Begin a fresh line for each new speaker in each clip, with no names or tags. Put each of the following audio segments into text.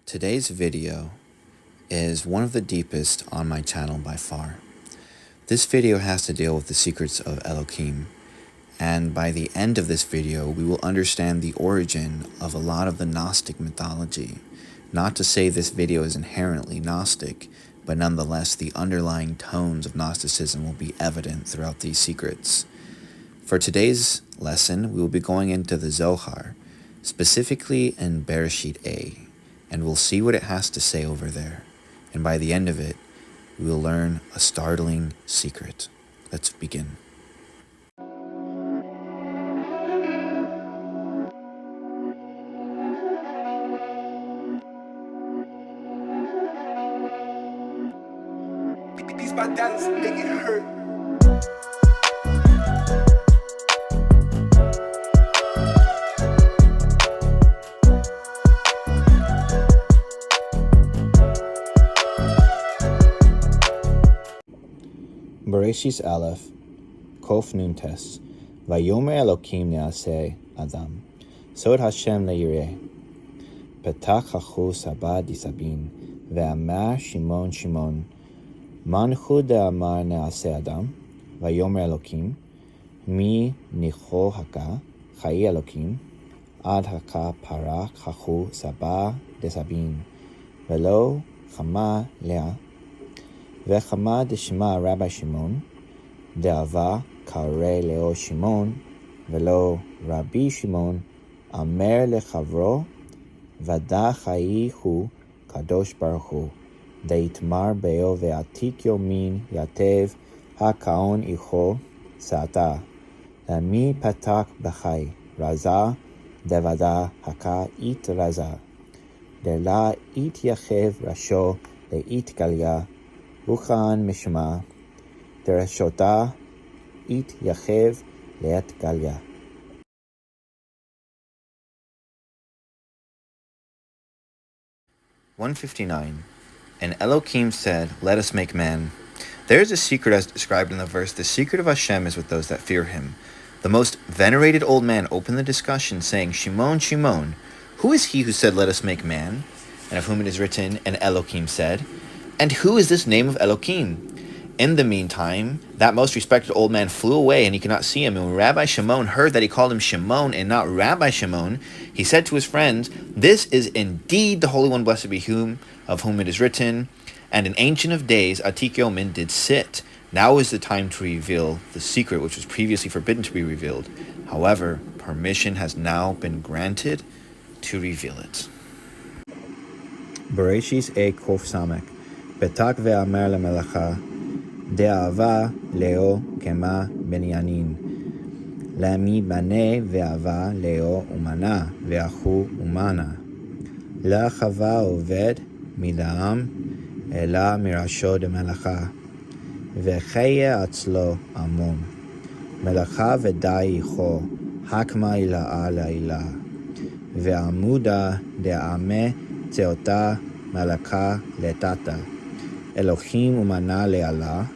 Today's video is one of the deepest on my channel by far. This video has to deal with the secrets of Elohim, and by the end of this video we will understand the origin of a lot of the Gnostic mythology. Not to say this video is inherently Gnostic, but nonetheless the underlying tones of Gnosticism will be evident throughout these secrets. For today's lesson, we will be going into the Zohar, specifically in Bereshit A, and we'll see what it has to say over there. And by the end of it, we will learn a startling secret. Let's begin.
These my daddies make it hurt.
Bereshit Aleph, Kof Nun Tes, Vayomer Elokim Neaseh Adam, Sod Hashem Yirah, Petach Hachu Sabah Disabin, Ve'amar Shimon Shimon, Man hu de'amar neaseh Adam, Vayomer Elokim, Mi nicho haka, Chai Elokim, Ad haka parach hachu Sabah Disabin, Velo chama Lea, Vechama deshma Rabbi Shimon, De'ava kare leo Shimon, Velo Rabbi Shimon, Amer lechavro, Vada chai hu Kadosh Baruch Hu, Deitmar beo ve'atik yomin yatev ha'kaon icho sa'ata, Lami patak b'chai, Raza devada haka it raza, Dela it yachev rasho le'it galia, Uchan mishma, Tereshota it yachev le'et galia. 159. And Elohim said, "Let us make man." There is a secret as described in the verse. The secret of Hashem is with those that fear him. The most venerated old man opened the discussion, saying, "Shimon, Shimon, who is he who said, 'Let us make man'? And of whom it is written, 'And Elohim said'? And who is this name of Elohim?" In the meantime, that most respected old man flew away, and he could not see him. And when Rabbi Shimon heard that he called him Shimon and not Rabbi Shimon, he said to his friends, "This is indeed the Holy One, blessed be whom, of whom it is written, 'And in Ancient of Days, Atik Yomin did sit.' Now is the time to reveal the secret which was previously forbidden to be revealed. However, permission has now been granted to reveal it." Bereshit E Kof Samek, Betak ve'amer lemelacha, De'ava leo kema benyanin, Lami bane ve'ava leo umana, ve'achu umana, La chava oved mida'am, Ela mirasho de melacha, Ve'cheye atzlo amon, Melacha ve'dai icho, Hakma ila'a la'ila, Ve'amuda de'ame teota malaka letata, Elohim umana le'ala,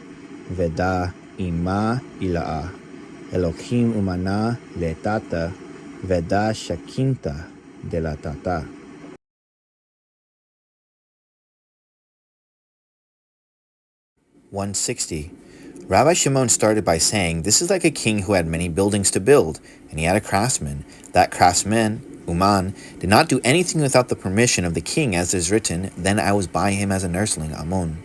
Veda ima ila'a, Elohim umana letata, Veda shakinta de la tata. 160. Rabbi Shimon started by saying, "This is like a king who had many buildings to build, and he had a craftsman. That craftsman, Uman, did not do anything without the permission of the king, as is written, 'Then I was by him as a nursling,' Ammon.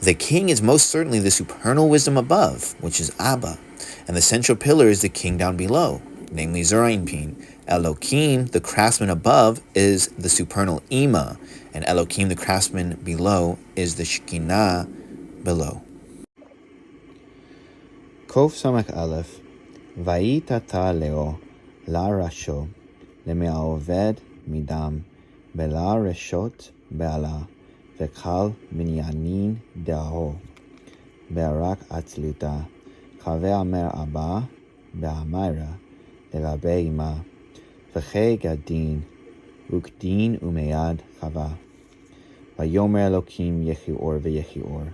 The king is most certainly the supernal wisdom above, which is Abba, and the central pillar is the king down below, namely Zerainpin. Elohim, the craftsman above, is the supernal Ima, and Elohim, the craftsman below, is the Shekinah below. Kof Samak Aleph, Vayitata leo, La rasho, Leme'aoved midam, Bela reshot be'ala, Vekal minyanin de'aho, Be'arak atzluta, Chave amer abba, Be'amira, Elabe ima, V'chei gadin, Ukdin umeyad chava, Vayomer Elokim yechior ve'yechior,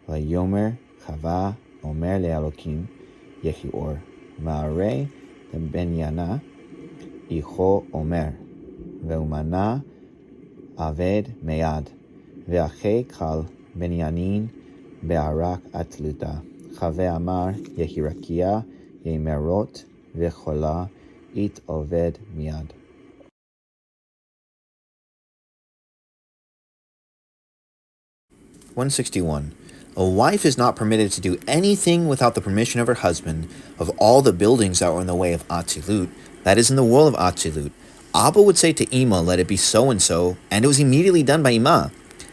Vayomer chava omer le'Elokim yechior, Ma'arei benyana, Icho omer, Ve'umana Aved Mead, Ve'ache Kal Benyanin Be'arak Atluta, Chave Amar Yehirakia Yemerot Ve'chola It Oved Miad. (161) A wife is not permitted to do anything without the permission of her husband. Of all the buildings that were in the way of Atzilut, that is in the world of Atzilut, Abba would say to Ima, let it be so and so, and it was immediately done by Ima.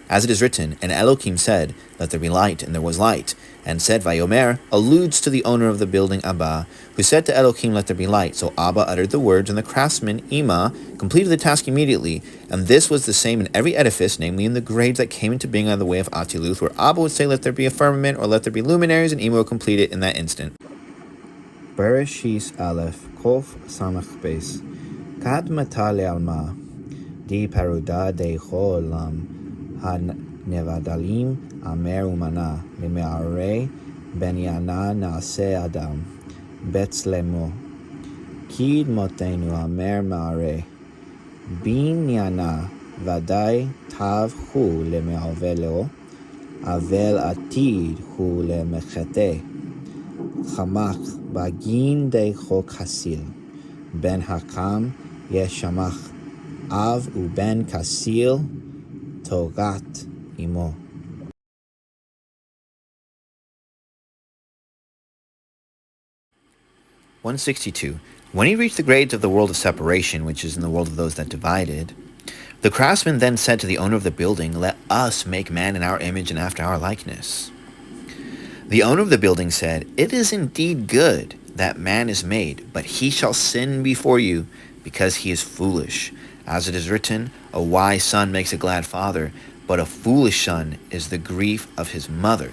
As it is written, and Elohim said, let there be light, and there was light. And said, Vayomer, alludes to the owner of the building, Abba, who said to Elohim, let there be light. So Abba uttered the words, and the craftsman, Ima, completed the task immediately. And this was the same in every edifice, namely in the grades that came into being out of the way of Atzilut, where Abba would say, let there be a firmament, or let there be luminaries, and Ima would complete it in that instant. Bereshis Aleph, Kof Samach Beis, Kad Matale Alma, Di Paruda De Cholam, הנבדלים אמר ומנה למערי בניינה נעשה אדם בצלמו כי דמותינו אמר מערי בניינה ודאי תו הוא למעווה לו אבל עתיד הוא למחטא חמק בגין דחו כסיל בן הקם ישמח אב ובן כסיל Togat Imo. 162. When he reached the grades of the world of separation, which is in the world of those that divided, the craftsman then said to the owner of the building, let us make man in our image and after our likeness. The owner of the building said, it is indeed good that man is made, but he shall sin before you, because he is foolish. As it is written, a wise son makes a glad father, but a foolish son is the grief of his mother.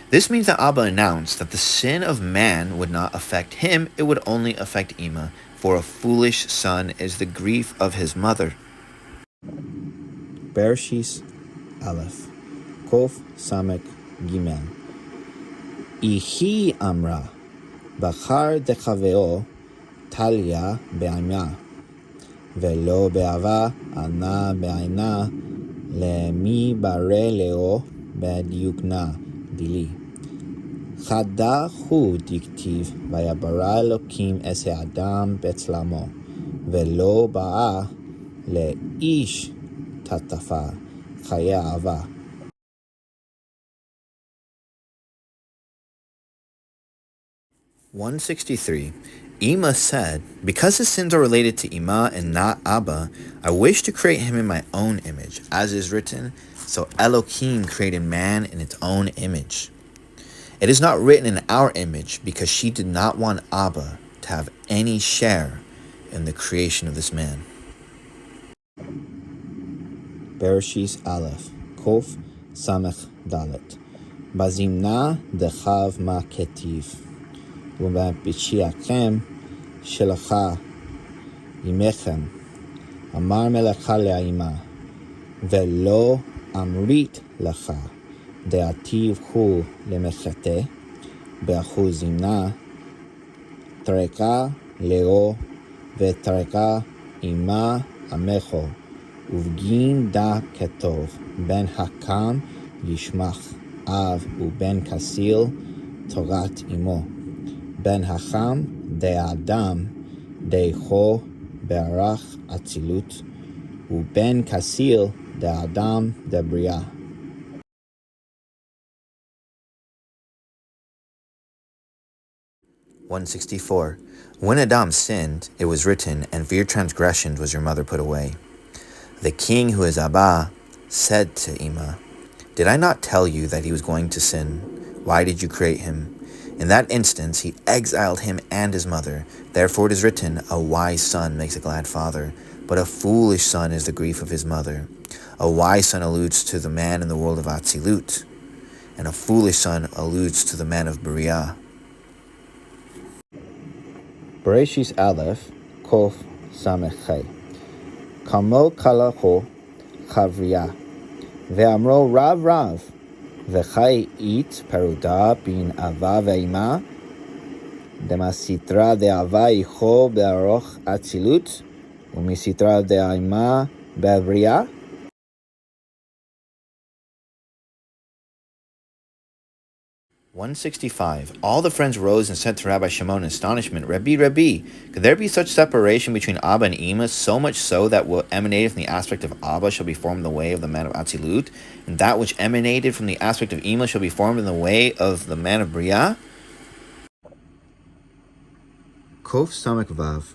This means that Abba announced that the sin of man would not affect him, it would only affect Ima, for a foolish son is the grief of his mother. Bereshis Aleph, Kof Samek Gimel. Ihi Amra, Bachar Dechaveo, Talia Be'amya. ולא באהבה ענה בעינה למי ברא לאו בדיוקנה דילי. חדה הוא דכתיב ויברא אלוקים את האדם בצלמו ולא באה לאיש תטפה חיי אהבה. 163. Ima said, because his sins are related to Ima and not Abba, I wish to create him in my own image. As is written, so Elohim created man in its own image. It is not written in our image because she did not want Abba to have any share in the creation of this man. Bereshis Aleph, Kof Samech Dalet. Bazimna dechav ma ketiv. ובפשיעכם שלחה עמכם, אמר מלאכה לאימה, ולא אמרית לך, דעתיו הוא למחטא, באחוזינה, תרקה לאו, ותרקה אימה עמכו, ובגין דה כתוב, בן הקם ישמח, אב ובן כסיל, תורת אמו. Ben Hacham de Adam de Ho Berach Atzilut U Ben Kasil de Adam de Bria. 164. When Adam sinned, it was written, and for your transgressions was your mother put away. The king, who is Abba, said to Ima, did I not tell you that he was going to sin? Why did you create him? In that instance, he exiled him and his mother. Therefore it is written, a wise son makes a glad father, but a foolish son is the grief of his mother. A wise son alludes to the man in the world of Atzilut, and a foolish son alludes to the man of Beriah. Bereshis Aleph, Kof Samech Chay. Kamo kalacho chavriya, ve'amro rav, ve'chai it peruda bin ava ve'ima, demasitra de'ava icho be'aroch atzilut, umisitra de'aima Be'Briah? 165. All the friends rose and said to Rabbi Shimon in astonishment, Rabbi, could there be such separation between Abba and Ima, so much so that what emanated from the aspect of Abba shall be formed in the way of the man of Atzilut, and that which emanated from the aspect of Ima shall be formed in the way of the man of Briah? Kof Samek Vav.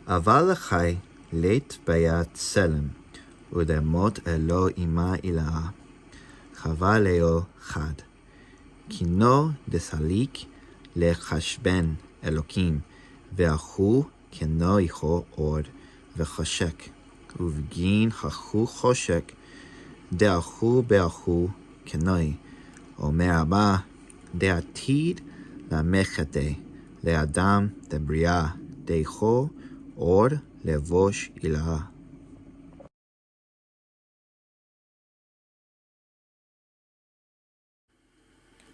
Aval Lechai leit bayat Selem, udemot elo Ima ilah, chava leo chad. Kino desalik lechashben Elokim, ve'achu keno icho od vechoshek, uvgin hachu choshek, de'achu be'achu kenoi, omer Abba, de'atid lamechete, le'adam de'briah, de'icho od levosh ilah.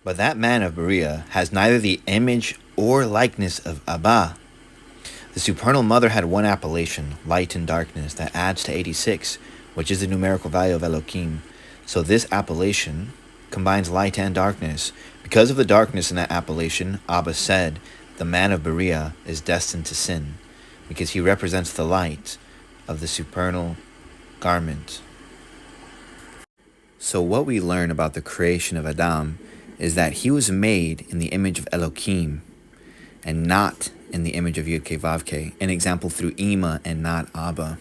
But that man of Beriah has neither the image or likeness of Abba. The supernal mother had one appellation, light and darkness, that adds to 86, which is the numerical value of Elohim. So this appellation combines light and darkness. Because of the darkness in that appellation, Abba said, the man of Beriah is destined to sin, because he represents the light of the supernal garment. So what we learn about the creation of Adam is that he was made in the image of Elohim and not in the image of Yud-Kei Vav-Kei, an example through Ima and not Abba.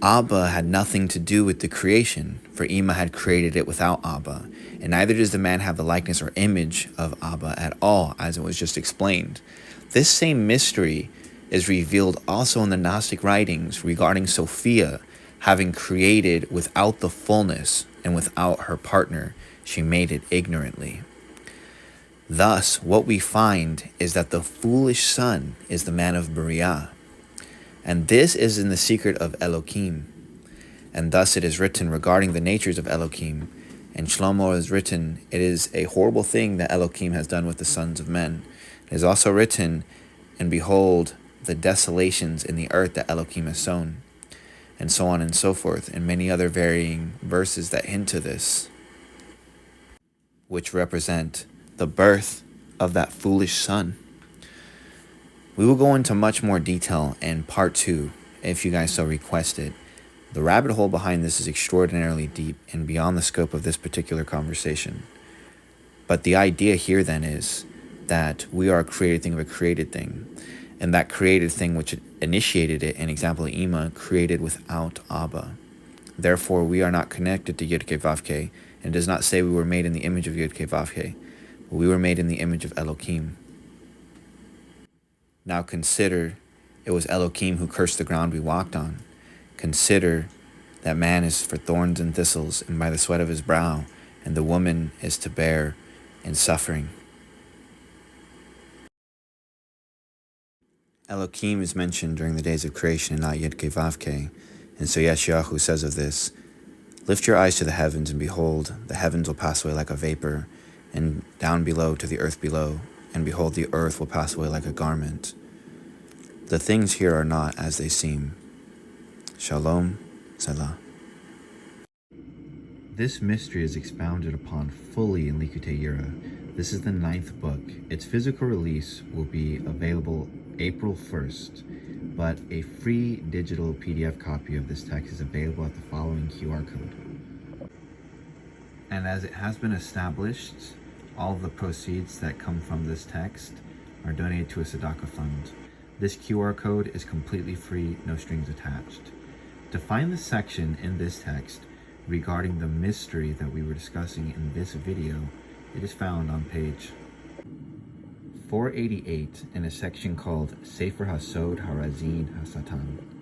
Abba had nothing to do with the creation, for Ima had created it without Abba, and neither does the man have the likeness or image of Abba at all, as it was just explained. This same mystery is revealed also in the Gnostic writings regarding Sophia having created without the fullness and without her partner. She made it ignorantly. Thus, what we find is that the foolish son is the man of Beriah. And this is in the secret of Elohim. And thus it is written regarding the natures of Elohim. And Shlomo is written, it is a horrible thing that Elohim has done with the sons of men. It is also written, and behold, the desolations in the earth that Elohim has sown. And so on and so forth, and many other varying verses that hint to this, which represent the birth of that foolish son. We will go into much more detail in part 2, if you guys so request it. The rabbit hole behind this is extraordinarily deep and beyond the scope of this particular conversation. But the idea here then is that we are a created thing of a created thing, and that created thing which initiated it, an example of Ima, created without Abba. Therefore, we are not connected to Yud-Kei Vav-Kei, and it does not say we were made in the image of Yud-Kei Vav-Kei, but we were made in the image of Elohim. Now consider, it was Elohim who cursed the ground we walked on. Consider that man is for thorns and thistles, and by the sweat of his brow, and the woman is to bear in suffering. Elohim is mentioned during the days of creation and not Yud-Kei Vav-Kei, and so Yeshayahu says of this, lift your eyes to the heavens, and behold, the heavens will pass away like a vapor, and down below to the earth below, and behold, the earth will pass away like a garment. The things here are not as they seem. Shalom, Selah. This mystery is expounded upon fully in Likkutei Yirah. This is the 9th book. Its physical release will be available April 1st, but a free digital PDF copy of this text is available at the following QR code. And as it has been established, all of the proceeds that come from this text are donated to a tzedakah fund. This QR code is completely free, no strings attached. To find the section in this text regarding the mystery that we were discussing in this video, it is found on page 488 in a section called Sefer Hasod Harazin Hasatan.